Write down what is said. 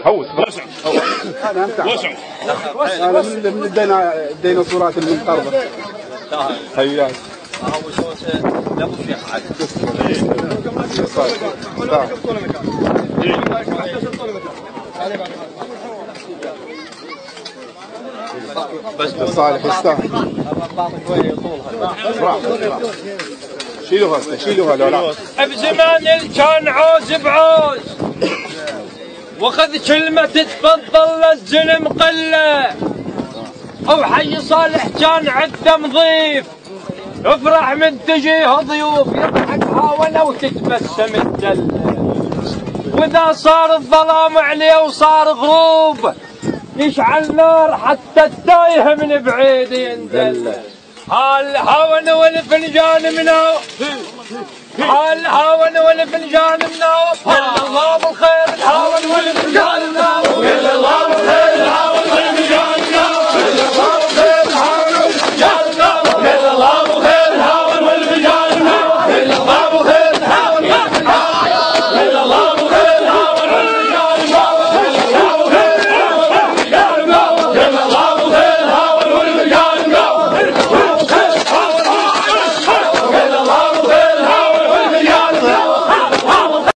هوس انا من الديناصورات المنقرضه. حياك هو صوت لابو الشيخ عاد. بس صالح يستاهل. شيلوها لولا. بزمان كان عوز بعوز وخذ كلمة تفضل للزلم قلة، وحي صالح كان عده مضيف، افرح من تجيه ضيوف، يضحك هاونه وتتبسم الدلة، واذا صار الظلام عليه وصار غروب يشعل نار حتى التايه من بعيد يندل. هالهاون والفنجان مناوف، هالهاون والفنجان مناوف، الله بالخير الهاون والفنجان